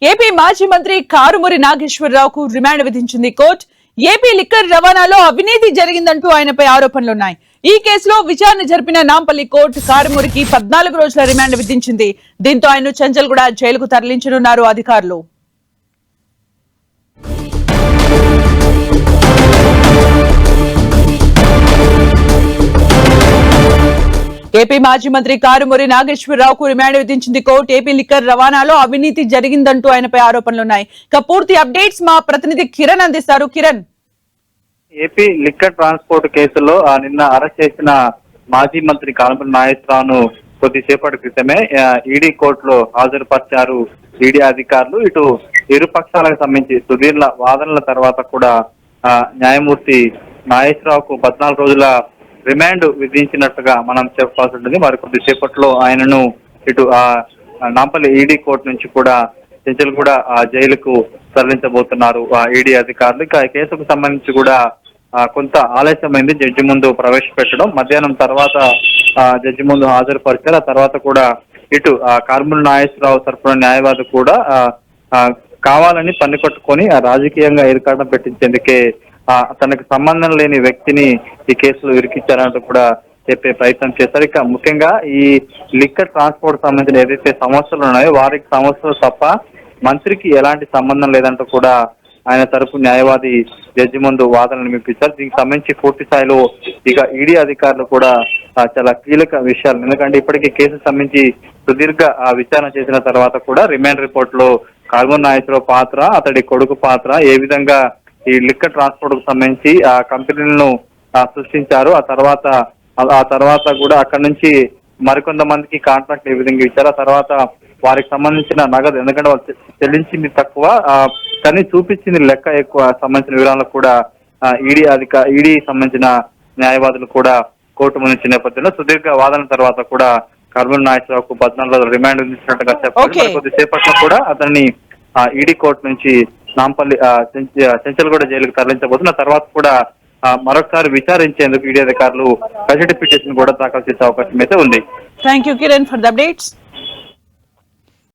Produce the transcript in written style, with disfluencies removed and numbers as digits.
AP మాజీ మంత్రి Karumuri నాగేశ్వరరావుకు remand విధించింది కోర్టు. ఏపీ లిక్కర్ రవాణాలో అవినీతి జరిగిందంటూ ఆయనపై ఆరోపణలున్నాయి. ఈ కేసులో విచారణ జరిపిన నాంపల్లి కోర్టు కారుమూరికి 14 రోజుల రిమాండ్ విధించింది. దీంతో ఆయన్ను చంచల్గూడ జైలుకు తరలించనున్నారు అధికారులు. ఏపీ మాజీ మంత్రి కారుమూరి నాగేశ్వరరావుకు రిమాండ్ విధించింది కోర్టు. ఏపీ లిక్కర్ రవాణాలో అవినీతి జరిగిందంటూ ఆయనపై ఆరోపణలున్నాయి. ఇక పూర్తి అప్డేట్స్ మా ప్రతినిధి కిరణ్ అందిస్తారు. కిరణ్, ఏపీ లిక్కర్ ట్రాన్స్పోర్ట్ కేసులో నిన్న అరెస్ట్ చేసిన మాజీ మంత్రి కారుమూరి నాగేశ్వరరావును కొద్దిసేపటి క్రితమే ఈడీ కోర్టులో హాజరుపరిచారు ఈడీ అధికారులు. ఇటు ఇరు పక్షాలకు సంబంధించి సుదీర్ఘ వాదనల తర్వాత కూడా న్యాయమూర్తి నాగేశ్వరరావుకు 14 రోజుల రిమాండ్ విధించినట్టుగా మనం చెప్పాల్సి ఉంటుంది. మరి కొద్దిసేపట్లో ఆయనను ఇటు నాంపల్లి ఈడీ కోర్టు నుంచి కూడా చంచల్గూడ జైలుకు తరలించబోతున్నారు ఈడీ అధికారులు. ఇక కేసుకు సంబంధించి కూడా కొంత ఆలస్యమైంది జడ్జి ముందు ప్రవేశపెట్టడం. మధ్యాహ్నం తర్వాత జడ్జి ముందు హాజరుపరిచారు. ఆ తర్వాత కూడా ఇటు కారుమూరి నాగేశ్వరరావు తరఫున న్యాయవాది కూడా కావాలని పన్ను కట్టుకొని రాజకీయంగా ఇరుకాటం పెట్టించేందుకే తనకు సంబంధం లేని వ్యక్తిని ఈ కేసులో ఇరికిచ్చారంటూ కూడా చెప్పే ప్రయత్నం చేశారు. ఇక ముఖ్యంగా ఈ లిక్కర్ ట్రాన్స్పోర్ట్ సంబంధించిన ఏదైతే సమస్యలు ఉన్నాయో వారికి సమస్యలు తప్ప మంత్రికి ఎలాంటి సంబంధం లేదంటూ కూడా ఆయన తరపు న్యాయవాది జడ్జి ముందు వాదనలు వినిపించారు. దీనికి సంబంధించి పూర్తి స్థాయిలో ఇక ఈడీ అధికారులు కూడా చాలా కీలక విషయాలు, ఎందుకంటే ఇప్పటికీ కేసుకు సంబంధించి సుదీర్ఘ విచారణ చేసిన తర్వాత కూడా రిమాండ్ రిపోర్ట్ లో కారుమూరి నాగేశ్వరరావు పాత్ర, అతడి కొడుకు పాత్ర, ఏ విధంగా ఈ లిక్కర్ ట్రాన్స్పోర్ట్ కు సంబంధించి ఆ కంపెనీలను సృష్టించారు, ఆ తర్వాత కూడా అక్కడ నుంచి మరికొంతమందికి కాంట్రాక్ట్ ఏ విధంగా ఇచ్చారు, ఆ తర్వాత వారికి సంబంధించిన నగదు, ఎందుకంటే వాళ్ళు చెల్లించింది తక్కువ కానీ చూపించింది లెక్క ఎక్కువ సంబంధించిన వివరాలకు కూడా ఈడీ సంబంధించిన న్యాయవాదులు కూడా కోర్టు ముందు నేపథ్యంలో సుదీర్ఘ వాదన తర్వాత కూడా కారుమూరి నాగేశ్వరరావుకు 14 రోజుల రిమాండ్ విధించినట్టుగా చెప్పారు. కొద్దిసేపట్లో కూడా అతన్ని ఈడీ కోర్టు నుంచి నాంపల్లి చంచల్గూడ జైలుకు తరలించబోతున్న తర్వాత కూడా మరొకసారి విచారించేందుకు ఈడీ అధికారులు కస్టడీ పిటిషన్ కూడా దాఖలు చేసే అవకాశం అయితే ఉంది. Thank you Kiran for the updates.